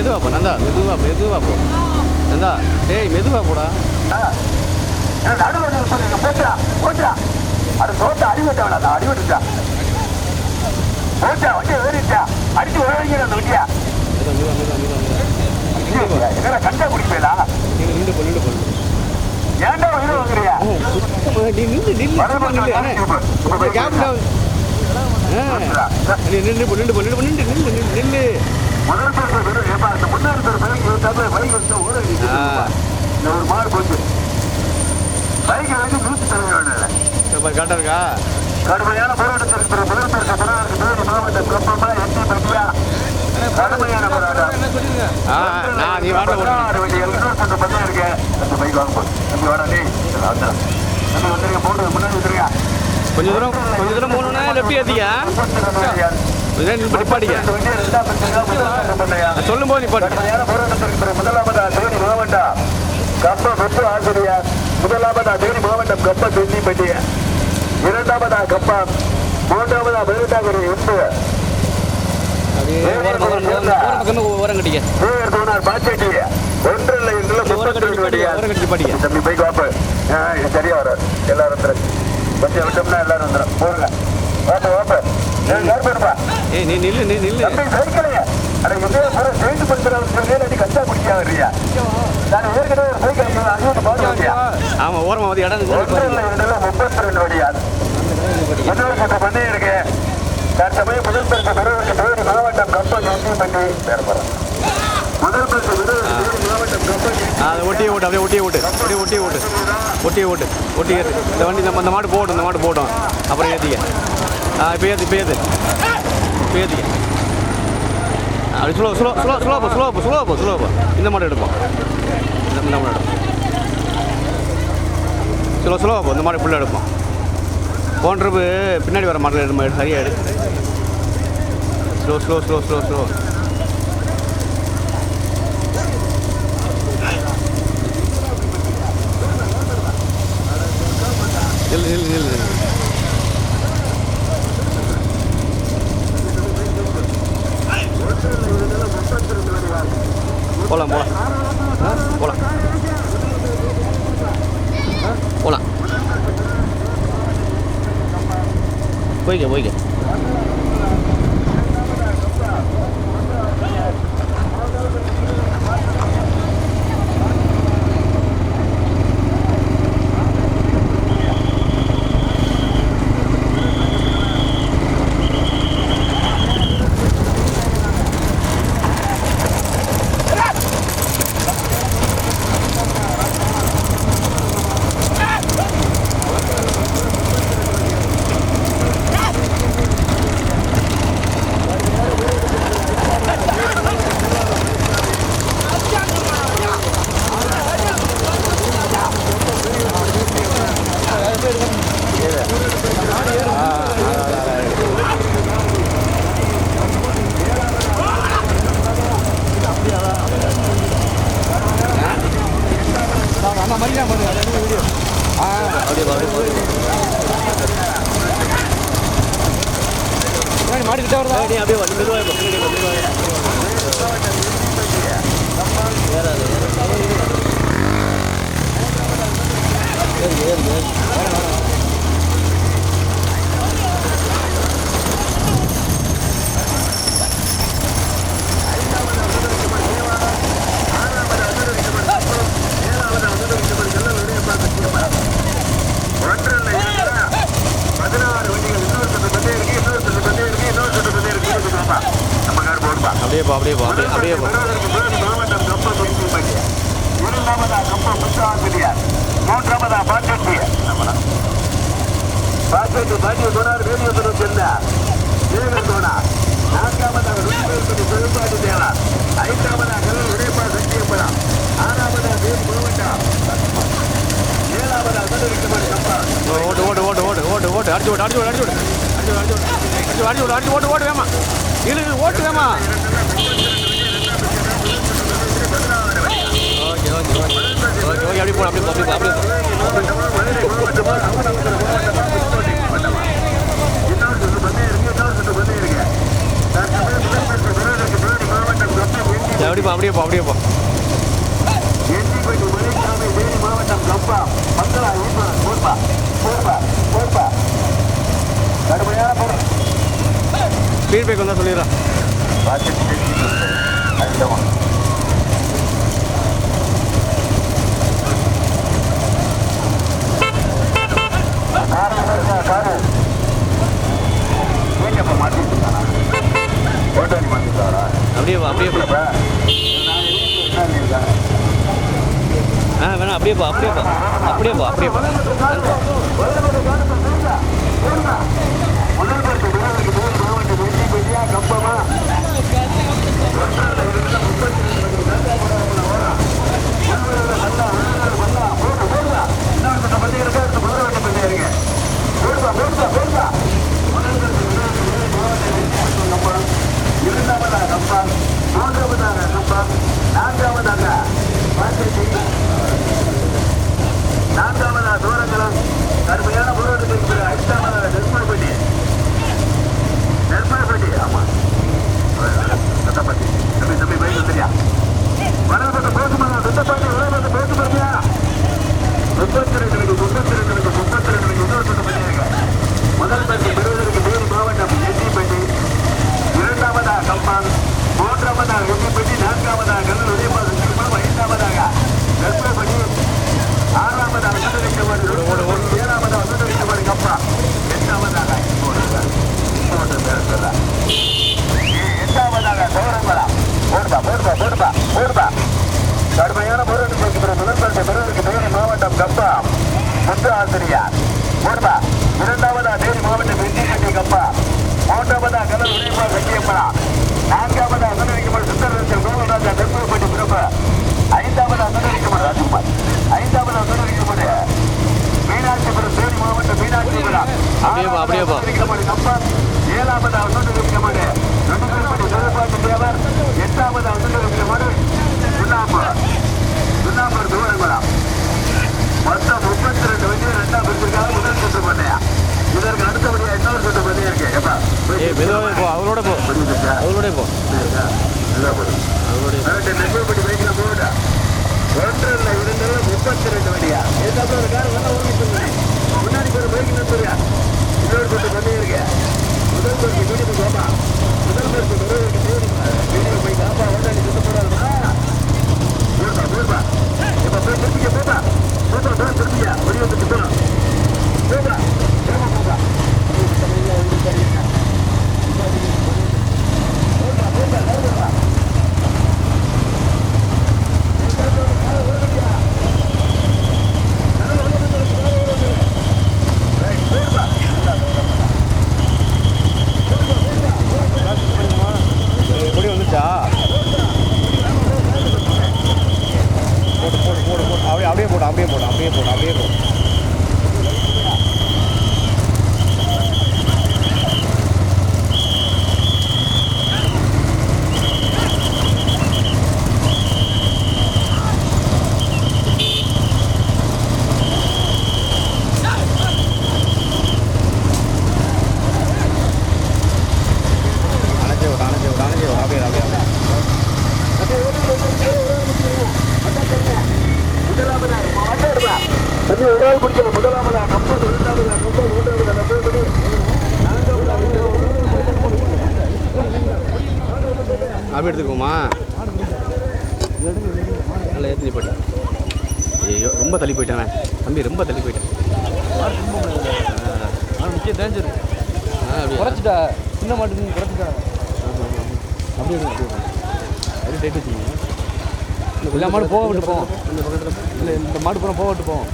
மெதுவா போ நந்தா, மெதுவா போ நந்தா. டேய் மெதுவா போடா. நடுவில் சொல்லுங்க. போச்சா அது தோட்ட அடிவட்ட வேணாம். அடிவட்டுச்சா போச்சா வண்டி ஏறிச்சா அடிச்சு உழவிங்க அந்த வண்டியா. என்ன கண்டா குடிப்பேலா? ஏன்டா உயிரை வாங்குறியா? ஒரு மாடு போச்சு. பைக்கு வந்து 100 கரெக்டா இருக்கா? கடுமையான போராட்டத்திற்கு மாவட்டம் கப்பமா எட்டி பட்டியா கடுமையான போராட்டம். நீ வாட்ட பத்தியா இருக்க அந்த பைக் வாங்க தம்பி வாடா. நீ தம்பி வந்துருங்க. போட்டு முன்னாடி வந்துருங்க. கொஞ்சம் தூரம் போகணுன்னா லெஃப்ட் ஏற்றியா நிப்பாட்டிக்க. சொல்லும் போது நிப்பாட்டி. போராட்டத்திற்கு முதலாவதா தேனி மாவட்டம் கப்ப வெப்பு ஆசிரியர். முதலாவதா தேனி மாவட்டம் கப்ப செஞ்சி பட்டிய. இரண்டாவதா கப்பம். மூன்றாவதா வெறுதாகரி எம்பு. ஓரம் கட்டிக்க. தம்பி பைக் வாப்பு சரியா வர எல்லாரும் கொஞ்சம் விட்டோம்னா எல்லாரும் வந்துடும். போடுங்க வாப்ப வாப்ப. ஏய் நீ நில்லு. சைக்கிளைய அதை சேர்ந்து படுத்துறவங்க கச்சா குடிக்கா வர்றியா? நான் ஏற்கனவே சைக்கிள் ஆமா ஓரமா வந்து இடம் 32 வழியா இன்னொரு பண்ணி இருக்கு. தற்சமயம் முதல் பரிசு பெறுவதற்கு தேனி மாவட்டம் கப்பல் நன்றி பண்ணி பெறப்படும். முதல் பரிசு பெறுவதற்கு மாவட்டம் கப்பல் அதை ஒட்டியே ஓட்டு இந்த வண்டி இந்த மாடு போடும் அப்புறம் ஏற்றிக்க. இப்போ ஏற்று அப்படி ஸ்லோவா போ. இந்த மாடு எடுப்போம். இந்த மாடு எடுப்போம். ஸ்லோவா போ. இந்த மாடு ஃபுல்லாக எடுப்போம். போன்றப்பு பின்னாடி வர மாடல் எடுமா. சரியா எடு. ஸ்லோ. நில்லு. போலாம் போய்க்க. மாடிக்கிட்ட வருதா? அப்படியே மூன்றாவதா பாக்கெட்டு பாக்கிய தோணார் வேதியத்துடன் சென்றார். நான்காவதாக செல்பாட்டு தேவா. ஐந்தாவதாக உடைப்பா சத்தியப்படம். ஆறாவதாக தேவி மாவட்டம். ஏழாவதாக சதுரிக்குமாரி கம்பா. ஓட்டு வேமா இழு ஓட்டு வேமா. ஓகே அப்படி போ அப்படி அப்படியேப்பா எண்ணிப்பட்டி மலைசாமி தேனி மாவட்டம் கம்பா மங்களா ஈஸ்வரன் போர்பா கடுமையான பொருள் ஃபீட்பேக் வந்தால் சொல்லிடுறேன். காரு நீங்கப்ப மாட்டிட்டாரா ஓட்டாணி மாட்டிட்டாரா அப்படியேப்பா வேணாம் அப்படியேப்பா கம்பமா இரண்டாவதாக கம்பா மூன்றாவதாக கம்பா நான்காவதாக தூரங்களும் கடுமையான போராட்டத்திற்கு ஐந்தாவதாக நெற்மாப்பட்டி ஆமா தம்பி பைக் வந்துறியா வளர்பட்ட போக்குமாங்க சுத்தப்பாட்டி வளர்பட்ட போக்கு பாத்தியா 32 முதல் பற்றி பெறுவதற்கு வேறு மாவட்டம் எட்டிப்பட்டி இரண்டாவதாக கம்பான் மூன்றாவதாக எட்டிப்பட்டி நான்காவதாக கல்லூர் உதயபாதம் ஐந்தாவதாக நெற்பட்டி ஆறாவதாக சுந்தரிக்கமாடி ஏழாவதாக சுந்தரிக்கமாடி கப்பா எட்டாவதாக எட்டாவதாக சௌரம்பலா போடுபா கடுமையான போராட்டத்திற்கு பிறகு முதல் பரிசு பெறுவதற்கு தேனி மாவட்டம் கப்பா முத்து ஆசிரியார் போடுபா இரண்டாவதா தேனி மாவட்டம் வெற்றிப்பட்டி கப்பா மூன்றாவதா கல்லூர் உதயபாதம் வெற்றியப்படா நான்காவதா சுந்தரிக்கமாடி சுந்தரத்தில் கோவில்ராஜா நெற்பட்டி பிறப்பு ஐந்தாவதா சுந்தரிக்கமாடி ராஜ்குமார் ஐந்தாவதா சுந்தரிக்கமாடி மீனாட்சிபுரம் தேனி மாவட்டம் மீனாட்சிபுரம் கப்பா ஏழாவதா சுந்தரிக்கமாடி சுந்தரபாண்டி தேவர் எட்டாவதா சுந்தரிக்கமாடி சுண்ணாம்பூர் தூரங்குளம் மொத்தம் 32 வண்டி ரெண்டாம் பிரிச்சிருக்காங்க முதல் சுற்று பண்ணையா இதற்கு அடுத்தபடியா இன்னொரு சுற்று பண்ணையா இருக்கு அவரோட போ நெல்பட்டி பைக்ல போடா ஒன்றில் இருந்தது 32 வண்டியா ஏதாவது ஒரு கார் வேணா ஓகே சொல்லுங்க முன்னாடி ஒரு பைக் நிறுத்துறியா இன்னொரு சுற்று பண்ணையா இருக்கு முதல் பரிசு வீடு கோபா முதல் பரிசு வீடு போய் காப்பா ஓட்டாடி சுத்த போறாருமா போடுபா இப்ப போய் திருப்பிக்க போடா திருப்பிக்க வடிவத்துக்கு போகணும் போடா போடா எப்படி வந்துச்சா அப்படியே போடு அப்படி எடுத்துக்கோமா நல்லா ஏற்றி போயிட்டேன். ஐயோ ரொம்ப தள்ளி போயிட்டேன் தம்பி, ரொம்ப தள்ளி போயிட்டேன். முக்கிய டேஞ்சர் குறைச்சிட்டா சின்ன மாட்டு குறைச்சிட்டா அப்படி அப்படி டைட் வச்சுங்க. எல்லா மாடு போக விட்டு போவோம். இந்த பக்கத்தில் இல்லை இந்த மாடு பூரா போக விட்டு போவோம்.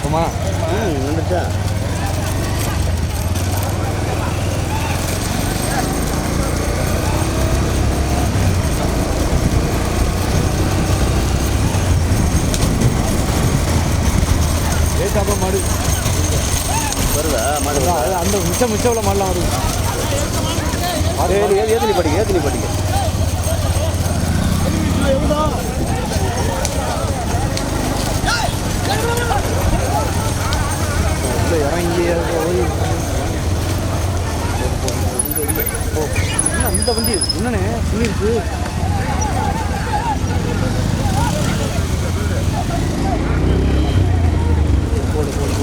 ஆமா வந்துச்சா ஏட்டாப்பா மாடு வருதா? மாடு அந்த மிச்சம் உள்ள மாடலாம் வருது. ஏத்தினி படிக்க இறங்கி அந்த வண்டி என்னண்ணே சொல்லிருக்கு போடு போடு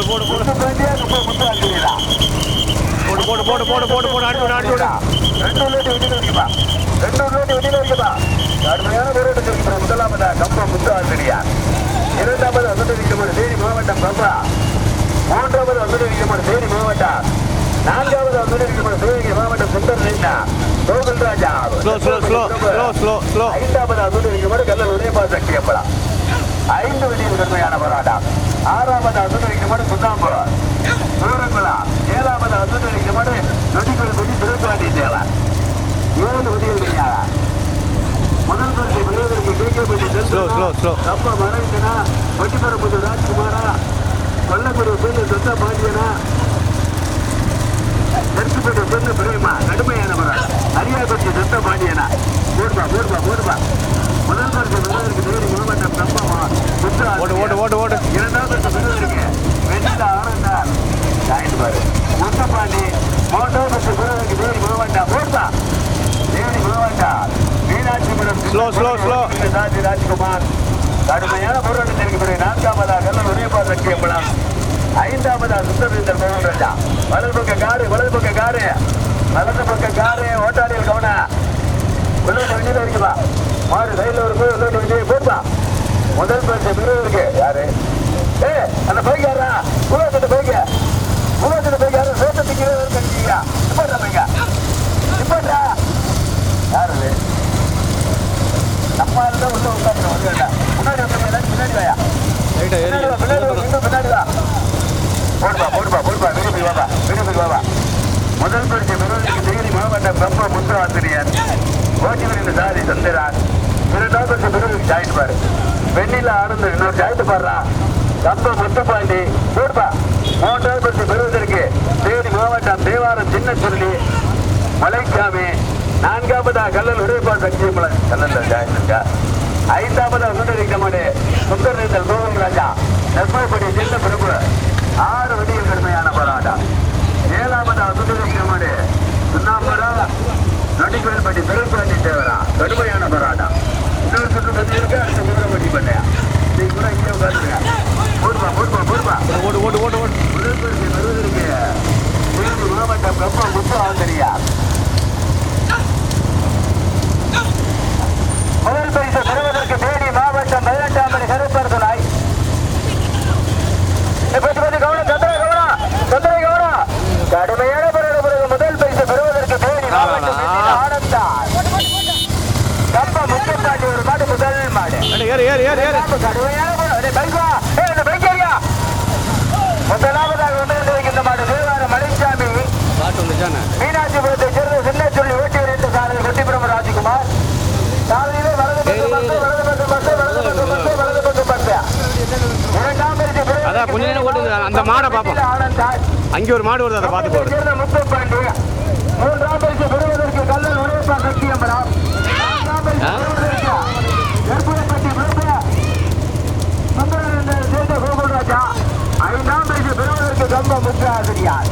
போடு போடு போடு போடு போடு போடு போடு போடு அடி அடி அடி 2 லேட் விட்டு 2 வெளியில இருக்குதா கடுமையான போராட்டத்திற்கு முதலாவதா கம்பம் முத்து ஆசிரியார், இரண்டாவது அசுதரிக்கப்படும் தேனி மாவட்டம் கம்பா, மூன்றாவது அசுதரிக்கப்படும் தேனி மாவட்டம், நான்காவது அசுதரிக்கப்படும் சிவகங்கை மாவட்டம் சுந்தர் நைனா கோகுல் ராஜா, ஐந்தாவது அசுதரிக்கப்படும் கல்லல் உதயபா சக்தி அம்பலா. 5 வெளியில் கடுமையான போராட்டம். 6வது அசுதரிக்கப்படும் சுண்ணாம்புரம் சூரங்குளா, 7வது அசுதரிக்கப்படும் நொடிக்குள் குடி திருப்பாண்டி தேவன். 7 வெளியில் கிடையாது. முதல் பரிசை பெறுவதற்கு கேட்கப்பட்டு அப்பா மறைந்தனா வட்டிப்பரப்புது ராஜ்குமாரா, கொல்லக்குடி சேர்ந்து சொந்த பாண்டியனா, நெருக்கப்பட்டு சேர்ந்து பிரேமா. கடுமையான போராட்டம். அரியாபட்சி சொந்த பாண்டியனா. போடுபா முதல் பரிசு பெறுவதற்கு தேனி மாவட்டம் கம்பமா ஓட்டு. இரண்டாவது பெறுவதற்கு வெண்ணில ஆனந்தார் முத்தப்பாண்டி. மூன்றாவது பரிசு பெறுவதற்கு தேனி மாவட்டம் போடுபா தேனி மாவட்டம் மீனாட்சிபுரம் ராஜ்குமார். கடுமையான போராட்டத்திற்கு பிறகு 4வதாக கல்லல் உதயபா சக்தி அம்பலம், 5வதாக சுந்தரேந்தர் கோகுல் ராஜா. வலது பக்க காரு ஓட்டாளிகள் கவன உள்ளோட்டு வெளியில இருக்குதா மாறு சைடில் ஒரு போய் உள்ளோட்டு வெளியே போட்டா. முதல் பரிசு பெறுவதற்கு யாரு அந்த பைக் யாரா உலகத்துல பைக் யாரு சோட்டத்துக்கு கண்டிப்பா பைக்கா இப்பா யாரு நம்ம தான் உள்ள உட்காந்து முன்னாடி பின்னாடி வாயா பின்னாடி வா போடுப்பா விரும்பி வாபா. முதல் பரிசு பெறுவதற்கு தேனி மாவட்டம் கம்ப முத்து ஆசிரியர், ஓட்டிவரின் சாதி சந்திரான். இரண்டாவது பரிசு பெறுவதற்கு ஜாயிண்ட் பாரு வெண்ணில ஆனந்த இன்னொரு ஜாயிண்ட் பாடுறா கம்ப முத்துப்பாண்டி போடுப்பா. மூன்றாவது பரிசு பெறுவதற்கு தேனி மாவட்டம் தேவாரம் சின்ன சொல்லி மலைக்காமி. 4வதா கல்லல் உடைப்பா சக்தியம்பலம் கல்லல்ல ஜாயிண்ட். 5வதா சுந்தரிக்கமாடு சுந்தரேந்தர் கோகுல் ராஜா நெற்பப்படி சின்ன பிரபு. 6 வெளியில் கடுமையான போராட்டம். 7வதா சுந்தரிக்கமாடு சுண்ணாம்புரா நொடிக்கோயில்பட்டி திருப்பாண்டி தேவரா. கடுமையான போராட்டம். இன்னொரு சுற்று பத்தி இருக்கு. அடுத்த குதிரைப்பட்டி பண்ணையா நீ கூட இங்கே உட்காந்துருக்க. போடுப்பா முதல் பரிசு பெறுவதற்கு தேனி மாவட்டம் கப்ப முத்து ஆசிரியார். முதல் பரிசு பெறுவதற்கு தேனி மாவட்டம் 18ஆம் படி கருப்பர் துணை. கடுமையான பிறகு முதல் பரிசு பெறுவதற்கு தேனி மாவட்டம் ஆனந்தார் கப்ப முத்துப்பாண்டி ஒரு மாடு முதல் மாடு. முதலாவதாக இந்த மாடு தேவாரம் மலைச்சாமி மீனாட்சிபுரத்தை சேர்ந்த சின்ன சொல்லி ஓட்டி ரெண்டு சாரதி கொட்டிபுரம் ராஜ்குமார். சாரதியிலே வலது பக்கம் பத்து. இரண்டாம் பரிசு அந்த மாடை பார்ப்போம். அங்கே ஒரு மாடு வருது, அதை பார்த்து போடுறது. முத்துப்பாண்டி. மூன்றாம் பரிசு பெறுவதற்கு கல்லல் உடைப்பா சக்தி அம்பலம். நான்காம் பரிசு பெறுவதற்கு நெற்புறப்பட்டி சேர்ந்த கோகுல் ராஜா. 5ஆம் பரிசு பெறுவதற்கு கம்ப முத்து ஆசிரியார்.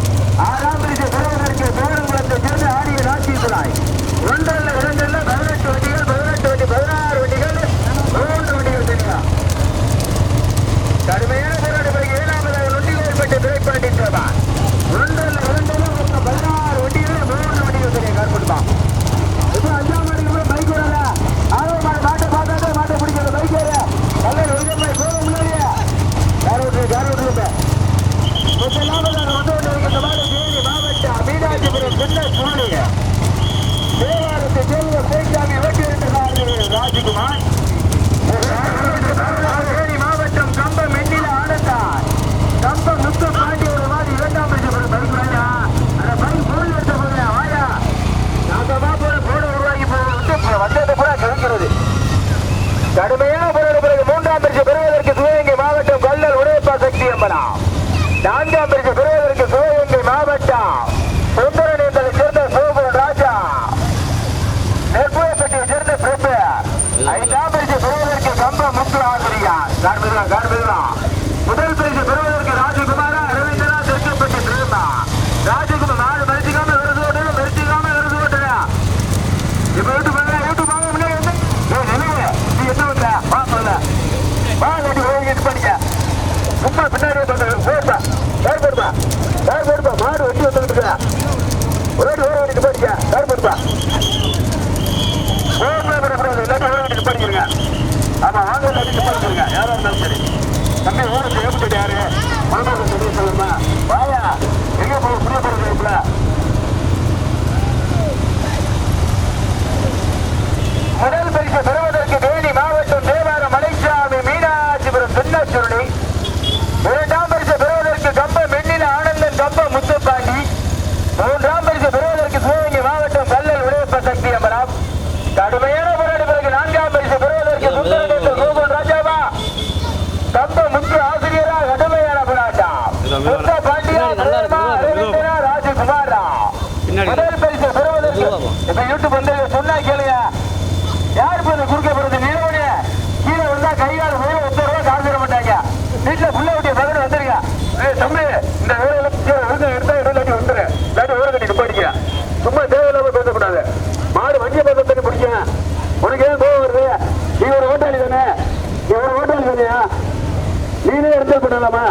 6ஆம் பரிசு பெறுவதற்கு பேரங்குளத்தை சேர்ந்த ஆடிய ராட்சி துணை. 1 2 18 வண்டிகள் 16 வண்டிகள் 3 வண்டிகள் தெரியும். கடுமையான போராட்ட பிறகு 7வதாக நொண்டிகோயில்பட்டி திரைப்பாண்டி தேவான். 1 2 16 வண்டிகள் 3 வண்டிகள் தெரியும். கார்படுமா இப்போ 5ஆம் மாடிக்கு பைக் வரல. 6ஆம் மாடு மாட்டை பார்த்தாதான் மாட்டை பிடிக்கிறது. பைக் ஏற கல்லூரி ஒழுங்கமாய் போக முன்னாடியே கார் ஓட்டுருப்ப. முதலாவதாக இந்த மாடு தேனி மாவட்டம் மீனாட்சிபுரம் சின்ன சுள்ளி தேவாரத்தை சேர்ந்த பேச்சாமி ஓட்டி இருக்கிறார்கள் ராஜ்குமார். தேனி மாவட்டம் கம்பம் மென்னில ஆனந்தார் கம்ப முத்து பாண்டி ஒரு மாதிரி 2ஆம் பரிசு பைக் வாயா. அந்த பைக் போல் எடுத்த போது வாயா நாங்கமா போட உருவாக்கி வந்ததை கூட கிடைக்கிறது. கடுமையான போராட்ட பிறகு 3ஆம் பரிசு பெறுவதற்கு சிவகங்கை மாவட்டம் கல்லல் உடைப்பா சக்தி அம்பலம். 4ஆம் பரிசு பெறுவதற்கு சிவகங்கை மாவட்டம் சுந்தரநேந்தலை சேர்ந்த கோகுல் ராஜா. நெற்புறப்பட்டியை சேர்ந்த பிரபு. 5ஆம் பரிசு பெறுவதற்கு கம்ப முத்து ஆசிரியார். காண்பிதான். முதல் பரிசு பெறுவதற்கு ராஜகுமாரா ரவீந்திரா தெற்கப்பட்டி பிரேமா. ராஜகுமார் நாடு மரிச்சிக்காம விருது ஓட்டுறா. இப்ப வீட்டு வாங்க முன்னாடி வந்து நீ என்ன பண்ற வா சொல்ல வா கட்டி போயிட்டு பண்ணிக்க. சும்மா பின்னாடி போடுப்பா மாடு வெட்டி வந்துட்டு இருக்கா. ஓடிட்டு போயிடுச்சா கார் போடுப்பா. வண்டி நிப்பாட்டுங்க யாரா இருந்தாலும் சரி. தம்பி ஊருக்கு ஏற்பட்டு யாரு மனதாக தெரிய சொல்லுமா வாயா எங்க போய் புரிய போறதுல முதல் பரிசு பெறுவதற்கு தேனி மாவட்டம் தேவாரம் மலைச்சாமி மீனாட்சிபுரம் சின்னச்சுருளி. இரண்டாம் பரிசு பெறுவதற்கு கம்பம் மென்னில ஆனந்தன் கம்பம் முத்துப்பாண்டி. மூன்றாம் பரிசு பெறுவதற்கு சிவகங்கை மாவட்டம் கல்லல் உடையப்ப சக்தி அம்பராம். கடுமையான போராடி பிறகு நான்காம் பரிசு பெறுவதற்கு சுந்தரகேசர் கோகுல் ராஜாவா கம்பம் முத்து ஆசிரியரா கடுமையான போராட்டம் முத்த பாண்டியா அரவிந்தனா ராஜகுமாரா. முதல் பரிசு பெறுவதற்கு இப்ப யூடியூப் வந்து சொன்னா கேளுங்க. யாரு போய் குறுக்க போறது நிலவனே கீழே வந்தா கையால் போய் 30 ரூபாய் காசு தர மாட்டாங்க. வீட்டுல புள்ள ஊட்டிய பகல் வந்துருங்க. தம்பி இந்த வேலையில எடுத்தா இடம் வந்துரு இல்லாட்டி ஊரை கட்டி நிப்பாடிக்க. சும்மா தேவையில்லாம பேசக்கூடாது. மாடு வண்டியை பார்த்து தண்ணி பிடிக்க உனக்கு ஏன் கோவம் வருது? நீ ஒரு ஓட்டாளி தானே? நீ ஒரு ஓட்டாளி தானியா? நீனே எடுத்து பண்ணலாமா?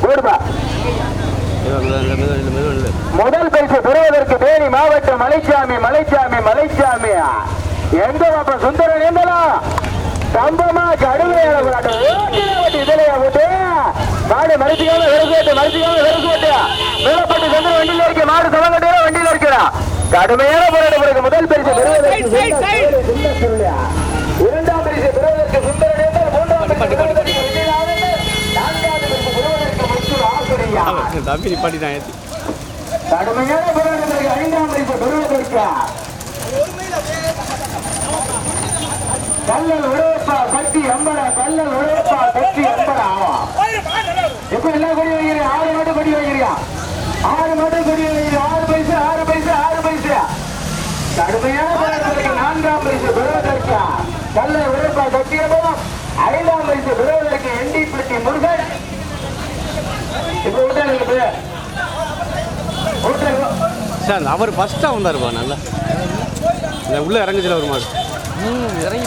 போடுப்பா. முதல் பரிசு பெறுவதற்கு தேனி மாவட்டம் மலைச்சாமி மலைச்சாமி மலைச்சாமி எங்க பாப்பா சுந்தரன் இருந்தாலும் கம்பமா கடுமையான போராட்டம் இதுலையா போட்டு மாடு மறைச்சிக்காம வெறுக்கோட்டு மேலப்பட்டு சந்திர வண்டியில இருக்க மாடு சமங்கட்டியா வண்டியில இருக்கிறான். கடுமையான போராட்டம் பிறகு முதல் பரிசு பெறுவதற்கு இரண்டாம் பரிசு பெறுவதற்கு சுந்தரன் இருந்தால் மூன்றாம் பரிசு நான்காவது பரிசு பெறுவதற்கு முத்து ஆசிரியா. கடுமையான போராட்டம் பிறகு ஐந்தாம் பரிசு பெறுவதற்கு கல்லல் உடையப்பா சக்தி அம்பரா கல்லல் உடையப்பா சக்தி அம்பரா. இப்ப எல்லாம் கொடி வைக்கிறீங்க. 6 மட்டும் கொடி வைக்கிறீங்க. 6 மட்டும் கொடி வைக்கிறீங்க. 6 பைசா. கடுமையான போராட்டத்திற்கு நான்காம் பரிசு பெறுவதற்கு கல்லல் உடையப்பா சக்தி அம்பரா. ஐந்தாம் பரிசு பெறுவதற்கு எண்டிப்பட்டி முருகன். இப்ப விட்டாங்க சார் அவர் ஃபர்ஸ்ட்டாக வந்தாருப்பா நல்லா உள்ள இறங்குச்சுல ஒரு மாடு இறங்கி